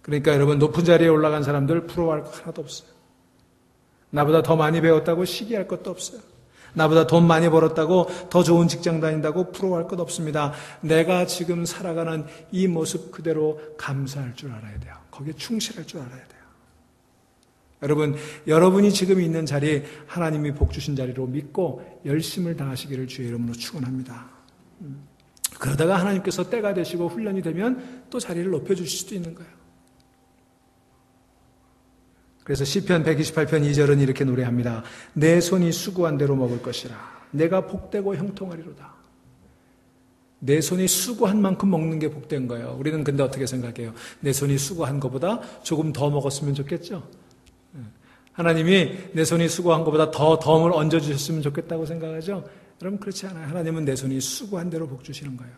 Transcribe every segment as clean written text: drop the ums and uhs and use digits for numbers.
그러니까 여러분, 높은 자리에 올라간 사람들 부러워할 거 하나도 없어요. 나보다 더 많이 배웠다고 시기할 것도 없어요. 나보다 돈 많이 벌었다고 더 좋은 직장 다닌다고 부러워할 것 없습니다. 내가 지금 살아가는 이 모습 그대로 감사할 줄 알아야 돼요. 거기에 충실할 줄 알아야 돼요. 여러분, 여러분이 지금 있는 자리, 하나님이 복 주신 자리로 믿고 열심을 다하시기를 주의 이름으로 축원합니다. 그러다가 하나님께서 때가 되시고 훈련이 되면 또 자리를 높여주실 수도 있는 거예요. 그래서 시편 128편 2절은 이렇게 노래합니다. 내 손이 수고한 대로 먹을 것이라. 내가 복되고 형통하리로다. 내 손이 수고한 만큼 먹는 게 복된 거예요. 우리는 근데 어떻게 생각해요? 내 손이 수고한 것보다 조금 더 먹었으면 좋겠죠? 하나님이 내 손이 수고한 것보다 더 덤을 얹어주셨으면 좋겠다고 생각하죠? 여러분, 그렇지 않아요. 하나님은 내 손이 수고한 대로 복 주시는 거예요.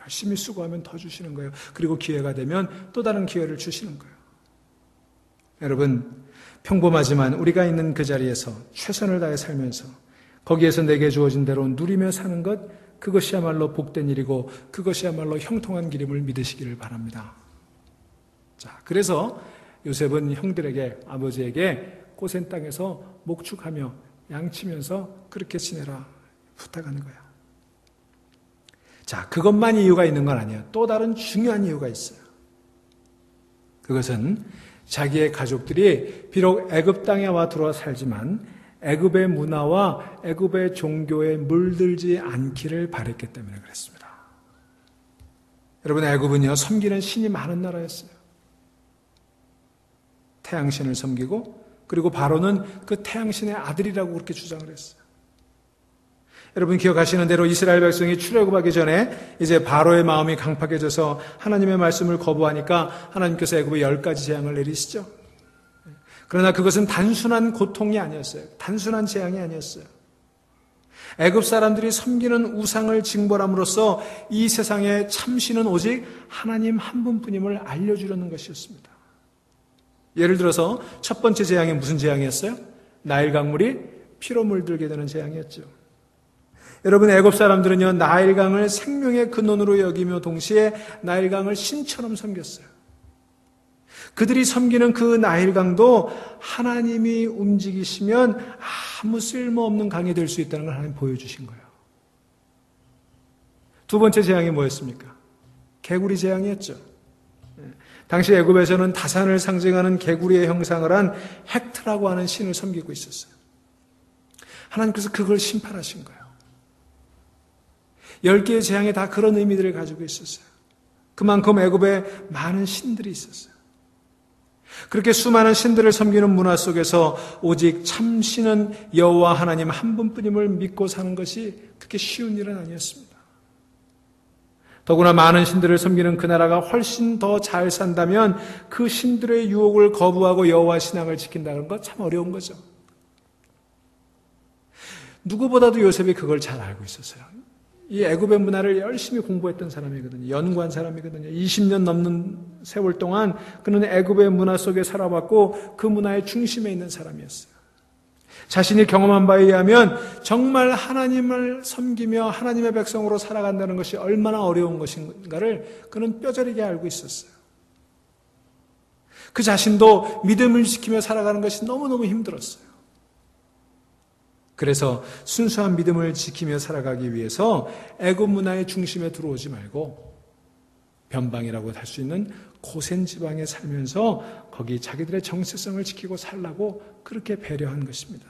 열심히 수고하면 더 주시는 거예요. 그리고 기회가 되면 또 다른 기회를 주시는 거예요. 여러분, 평범하지만 우리가 있는 그 자리에서 최선을 다해 살면서 거기에서 내게 주어진 대로 누리며 사는 것, 그것이야말로 복된 일이고 그것이야말로 형통한 길임을 믿으시기를 바랍니다. 자, 그래서 요셉은 형들에게, 아버지에게 고센 땅에서 목축하며 양치면서 그렇게 지내라 부탁하는 거야. 자, 그것만 이유가 있는 건 아니에요. 또 다른 중요한 이유가 있어요. 그것은 자기의 가족들이 비록 애굽 땅에 와 들어와 살지만 애굽의 문화와 애굽의 종교에 물들지 않기를 바랬기 때문에 그랬습니다. 여러분, 애굽은요, 섬기는 신이 많은 나라였어요. 태양신을 섬기고, 그리고 바로는 그 태양신의 아들이라고 그렇게 주장을 했어요. 여러분, 기억하시는 대로 이스라엘 백성이 출애굽하기 전에 이제 바로의 마음이 강팍해져서 하나님의 말씀을 거부하니까 하나님께서 애굽에 10가지 재앙을 내리시죠. 그러나 그것은 단순한 고통이 아니었어요. 단순한 재앙이 아니었어요. 애굽 사람들이 섬기는 우상을 징벌함으로써 이 세상의 참신은 오직 하나님 한 분뿐임을 알려주려는 것이었습니다. 예를 들어서 첫 번째 재앙이 무슨 재앙이었어요? 나일 강물이 피로 물들게 되는 재앙이었죠. 여러분, 애굽 사람들은요, 나일강을 생명의 근원으로 여기며 동시에 나일강을 신처럼 섬겼어요. 그들이 섬기는 그 나일강도 하나님이 움직이시면 아무 쓸모없는 강이 될 수 있다는 걸 하나님 보여주신 거예요. 두 번째 재앙이 뭐였습니까? 개구리 재앙이었죠. 당시 애굽에서는 다산을 상징하는 개구리의 형상을 한 헥트라고 하는 신을 섬기고 있었어요. 하나님께서 그걸 심판하신 거예요. 10개의 재앙이 다 그런 의미들을 가지고 있었어요. 그만큼 애굽에 많은 신들이 있었어요. 그렇게 수많은 신들을 섬기는 문화 속에서 오직 참신은 여호와 하나님 한 분뿐임을 믿고 사는 것이 그렇게 쉬운 일은 아니었습니다. 더구나 많은 신들을 섬기는 그 나라가 훨씬 더 잘 산다면 그 신들의 유혹을 거부하고 여호와 신앙을 지킨다는 건 참 어려운 거죠. 누구보다도 요셉이 그걸 잘 알고 있었어요. 이 애굽의 문화를 열심히 공부했던 사람이거든요. 연구한 사람이거든요. 20년 넘는 세월 동안 그는 애굽의 문화 속에 살아봤고 그 문화의 중심에 있는 사람이었어요. 자신이 경험한 바에 의하면 정말 하나님을 섬기며 하나님의 백성으로 살아간다는 것이 얼마나 어려운 것인가를 그는 뼈저리게 알고 있었어요. 그 자신도 믿음을 지키며 살아가는 것이 너무너무 힘들었어요. 그래서 순수한 믿음을 지키며 살아가기 위해서 애굽 문화의 중심에 들어오지 말고 변방이라고 할 수 있는 고센 지방에 살면서 거기 자기들의 정체성을 지키고 살라고 그렇게 배려한 것입니다.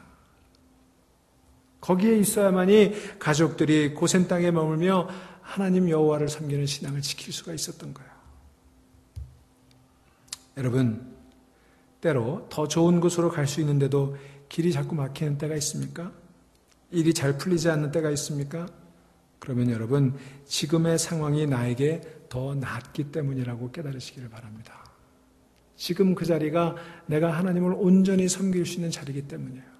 거기에 있어야만이 가족들이 고센 땅에 머물며 하나님 여호와를 섬기는 신앙을 지킬 수가 있었던 거예요. 여러분, 때로 더 좋은 곳으로 갈 수 있는데도 길이 자꾸 막히는 때가 있습니까? 일이 잘 풀리지 않는 때가 있습니까? 그러면 여러분, 지금의 상황이 나에게 더 낫기 때문이라고 깨달으시기를 바랍니다. 지금 그 자리가 내가 하나님을 온전히 섬길 수 있는 자리이기 때문이에요.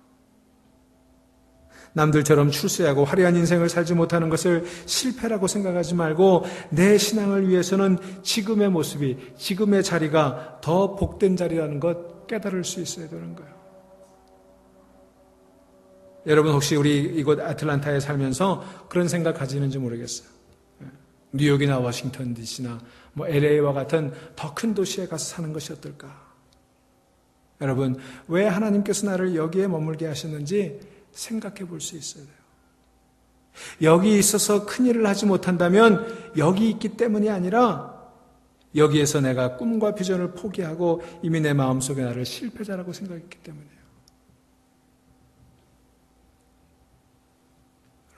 남들처럼 출세하고 화려한 인생을 살지 못하는 것을 실패라고 생각하지 말고 내 신앙을 위해서는 지금의 모습이, 지금의 자리가 더 복된 자리라는 것 깨달을 수 있어야 되는 거예요. 여러분, 혹시 우리 이곳 아틀란타에 살면서 그런 생각 가지는지 모르겠어요. 뉴욕이나 워싱턴 DC나 뭐 LA와 같은 더 큰 도시에 가서 사는 것이 어떨까? 여러분, 왜 하나님께서 나를 여기에 머물게 하셨는지 생각해 볼 수 있어야 돼요. 여기 있어서 큰일을 하지 못한다면 여기 있기 때문이 아니라 여기에서 내가 꿈과 비전을 포기하고 이미 내 마음속에 나를 실패자라고 생각했기 때문이에요.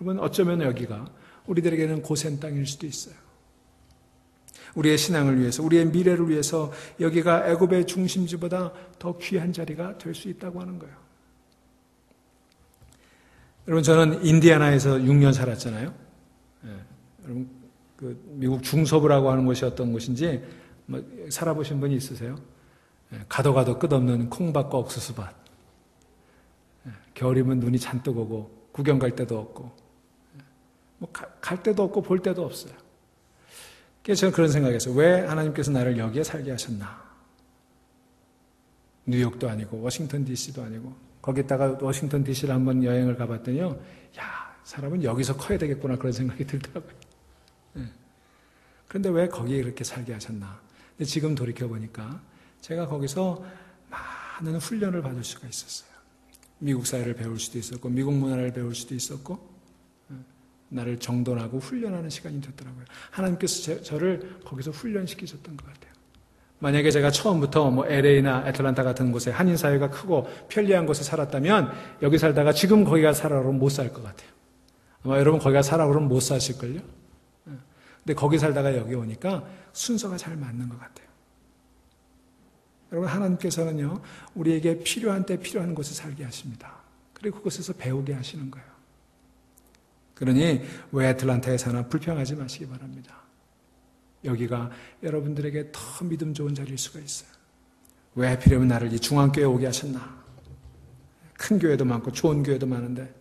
여러분, 어쩌면 여기가 우리들에게는 고센 땅일 수도 있어요. 우리의 신앙을 위해서, 우리의 미래를 위해서 여기가 애굽의 중심지보다 더 귀한 자리가 될 수 있다고 하는 거예요. 여러분, 저는 인디애나에서 6년 살았잖아요. 여러분, 그 미국 중서부라고 하는 곳이 어떤 곳인지 뭐 살아보신 분이 있으세요? 가도 끝없는 콩밭과 옥수수밭. 겨울이면 눈이 잔뜩 오고 구경 갈 데도 없고 뭐 갈 데도 없고 볼 데도 없어요. 그래서 저는 그런 생각했어요. 왜 하나님께서 나를 여기에 살게 하셨나? 뉴욕도 아니고 워싱턴 DC도 아니고 거기다가 워싱턴 DC를 한번 여행을 가봤더니요. 야, 사람은 여기서 커야 되겠구나 그런 생각이 들더라고요. 그런데 왜 거기에 그렇게 살게 하셨나? 근데 지금 돌이켜보니까 제가 거기서 많은 훈련을 받을 수가 있었어요. 미국 사회를 배울 수도 있었고 미국 문화를 배울 수도 있었고 나를 정돈하고 훈련하는 시간이 됐더라고요. 하나님께서 저를 거기서 훈련시키셨던 것 같아요. 만약에 제가 처음부터 뭐 LA나 애틀란타 같은 곳에 한인사회가 크고 편리한 곳에 살았다면 여기 살다가 지금 거기 가서 살아 그러면 못 살 것 같아요. 아마 여러분 거기 가서 살아 그러면 못 사실걸요? 근데 거기 살다가 여기 오니까 순서가 잘 맞는 것 같아요. 여러분, 하나님께서는요, 우리에게 필요한 때 필요한 곳에 살게 하십니다. 그리고 그곳에서 배우게 하시는 거예요. 그러니 왜 애틀란타에 사나 불평하지 마시기 바랍니다. 여기가 여러분들에게 더 믿음 좋은 자리일 수가 있어요. 왜 하필이면 나를 이 중앙교회에 오게 하셨나? 큰 교회도 많고 좋은 교회도 많은데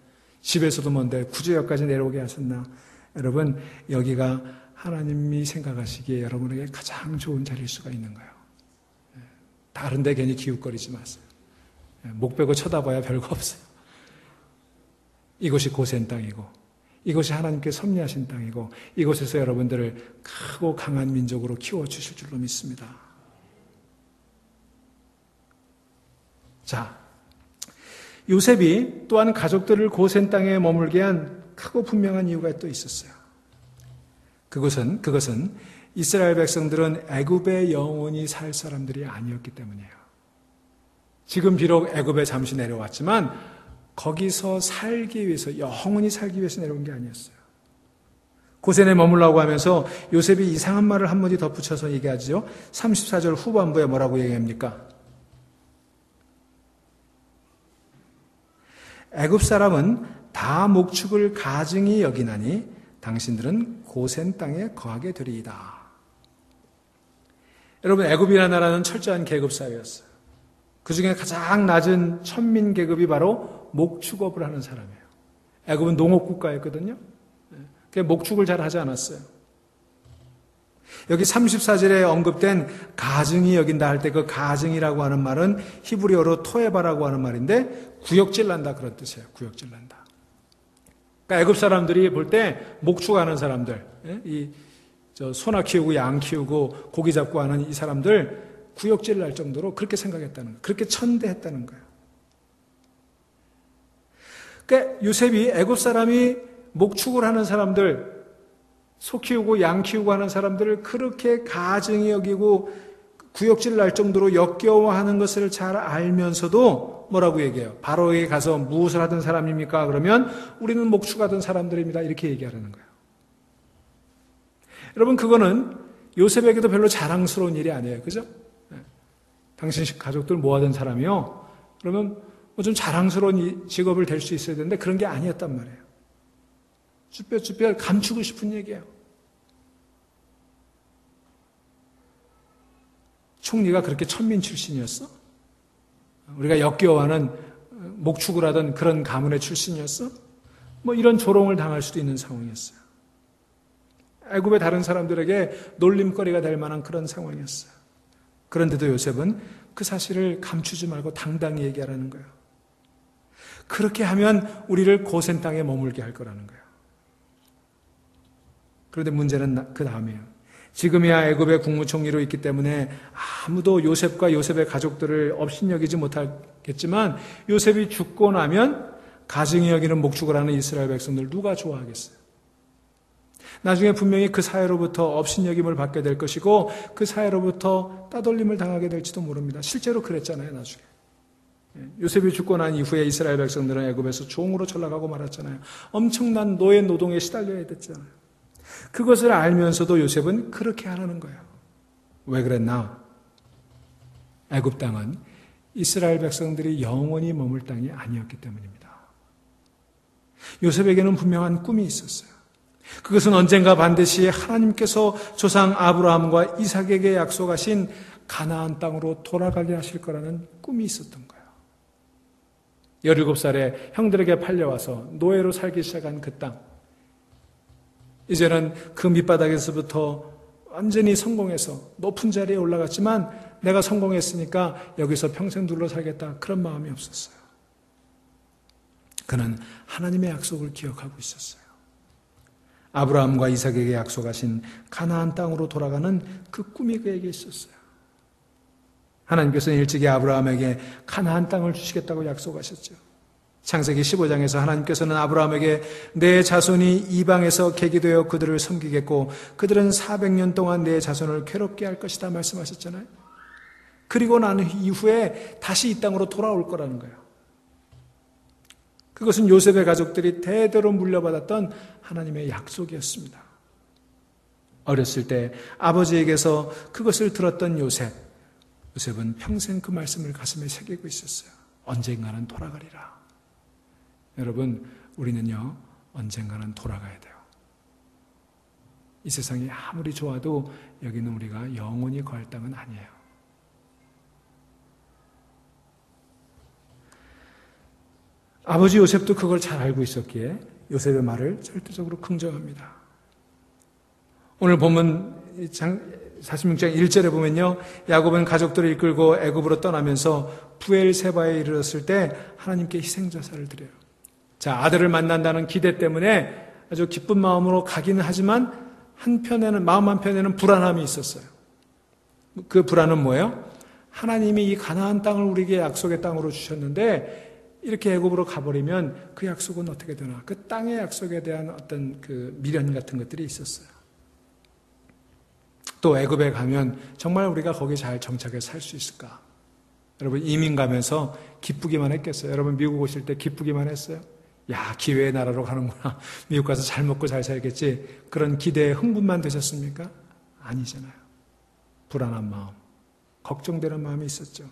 집에서도 먼데 굳이 여기까지 내려오게 하셨나? 여러분, 여기가 하나님이 생각하시기에 여러분에게 가장 좋은 자리일 수가 있는 거예요. 다른 데 괜히 기웃거리지 마세요. 목 빼고 쳐다봐야 별거 없어요. 이곳이 고센 땅이고 이곳이 하나님께 섭리하신 땅이고 이곳에서 여러분들을 크고 강한 민족으로 키워주실 줄로 믿습니다. 자, 요셉이 또한 가족들을 고센 땅에 머물게 한 크고 분명한 이유가 또 있었어요. 그것은 이스라엘 백성들은 애굽에 영원히 살 사람들이 아니었기 때문이에요. 지금 비록 애굽에 잠시 내려왔지만 거기서 살기 위해서, 영원히 살기 위해서 내려온 게 아니었어요. 고센에 머물라고 하면서 요셉이 이상한 말을 한마디 덧붙여서 얘기하죠. 34절 후반부에 뭐라고 얘기합니까? 애굽 사람은 다 목축을 가증히 여기나니 당신들은 고센 땅에 거하게 되리이다. 여러분, 애굽이라는 나라는 철저한 계급 사회였어요. 그 중에 가장 낮은 천민 계급이 바로 목축업을 하는 사람이에요. 애굽은 농업국가였거든요. 목축을 잘 하지 않았어요. 여기 34절에 언급된 가증히 여긴다 할 때 그 가증이라고 하는 말은 히브리어로 토에바라고 하는 말인데 구역질난다 그런 뜻이에요. 구역질난다. 그러니까 애굽 사람들이 볼 때 목축하는 사람들, 소나 키우고 양 키우고 고기 잡고 하는 이 사람들 구역질 날 정도로 그렇게 생각했다는 거예요. 그렇게 천대했다는 거예요. 그러니까 요셉이 애굽 사람이 목축을 하는 사람들, 소 키우고 양 키우고 하는 사람들을 그렇게 가증히 여기고 구역질 날 정도로 역겨워하는 것을 잘 알면서도 뭐라고 얘기해요? 바로에게 가서 무엇을 하던 사람입니까? 그러면 우리는 목축하던 사람들입니다. 이렇게 얘기하라는 거예요. 여러분, 그거는 요셉에게도 별로 자랑스러운 일이 아니에요. 그죠? 당신 가족들 뭐 하던 사람이요? 그러면 뭐 좀 자랑스러운 직업을 될 수 있어야 되는데 그런 게 아니었단 말이에요. 쭈뼛쭈뼛 감추고 싶은 얘기예요. 총리가 그렇게 천민 출신이었어? 우리가 역겨워하는 목축을 하던 그런 가문의 출신이었어? 뭐 이런 조롱을 당할 수도 있는 상황이었어요. 애굽의 다른 사람들에게 놀림거리가 될 만한 그런 상황이었어요. 그런데도 요셉은 그 사실을 감추지 말고 당당히 얘기하라는 거예요. 그렇게 하면 우리를 고센 땅에 머물게 할 거라는 거예요. 그런데 문제는 그 다음이에요. 지금이야 애굽의 국무총리로 있기 때문에 아무도 요셉과 요셉의 가족들을 업신여기지 못하겠지만 요셉이 죽고 나면 가증히 여기는 목축을 하는 이스라엘 백성들 누가 좋아하겠어요? 나중에 분명히 그 사회로부터 업신여김을 받게 될 것이고 그 사회로부터 따돌림을 당하게 될지도 모릅니다. 실제로 그랬잖아요, 나중에. 요셉이 죽고 난 이후에 이스라엘 백성들은 애굽에서 종으로 전락하고 말았잖아요. 엄청난 노예 노동에 시달려야 됐잖아요. 그것을 알면서도 요셉은 그렇게 하라는 거예요. 왜 그랬나? 애굽 땅은 이스라엘 백성들이 영원히 머물 땅이 아니었기 때문입니다. 요셉에게는 분명한 꿈이 있었어요. 그것은 언젠가 반드시 하나님께서 조상 아브라함과 이삭에게 약속하신 가나안 땅으로 돌아가게 하실 거라는 꿈이 있었던 거예요. 17살에 형들에게 팔려와서 노예로 살기 시작한 그 땅. 이제는 그 밑바닥에서부터 완전히 성공해서 높은 자리에 올라갔지만 내가 성공했으니까 여기서 평생 둘러 살겠다. 그런 마음이 없었어요. 그는 하나님의 약속을 기억하고 있었어요. 아브라함과 이삭에게 약속하신 가나안 땅으로 돌아가는 그 꿈이 그에게 있었어요. 하나님께서는 일찍이 아브라함에게 가나안 땅을 주시겠다고 약속하셨죠. 창세기 15장에서 하나님께서는 아브라함에게 내 자손이 이방에서 계기되어 그들을 섬기겠고 그들은 400년 동안 내 자손을 괴롭게 할 것이다 말씀하셨잖아요. 그리고 난 이후에 다시 이 땅으로 돌아올 거라는 거예요. 그것은 요셉의 가족들이 대대로 물려받았던 하나님의 약속이었습니다. 어렸을 때 아버지에게서 그것을 들었던 요셉은 평생 그 말씀을 가슴에 새기고 있었어요. 언젠가는 돌아가리라. 여러분, 우리는요, 언젠가는 돌아가야 돼요. 이 세상이 아무리 좋아도 여기는 우리가 영원히 거할 땅은 아니에요. 아버지 요셉도 그걸 잘 알고 있었기에 요셉의 말을 절대적으로 긍정합니다. 오늘 본문 46장 1절에 보면요, 야곱은 가족들을 이끌고 애굽으로 떠나면서 부엘세바에 이르렀을 때 하나님께 희생제사를 드려요. 자, 아들을 만난다는 기대 때문에 아주 기쁜 마음으로 가기는 하지만 마음 한편에는 불안함이 있었어요. 그 불안은 뭐예요? 하나님이 이 가나안 땅을 우리에게 약속의 땅으로 주셨는데 이렇게 애굽으로 가버리면 그 약속은 어떻게 되나? 그 땅의 약속에 대한 어떤 그 미련 같은 것들이 있었어요. 또 애굽에 가면 정말 우리가 거기 잘 정착해 살 수 있을까? 여러분, 이민 가면서 기쁘기만 했겠어요? 여러분, 미국 오실 때 기쁘기만 했어요? 야, 기회의 나라로 가는구나. 미국 가서 잘 먹고 잘 살겠지. 그런 기대에 흥분만 되셨습니까? 아니잖아요. 불안한 마음, 걱정되는 마음이 있었죠.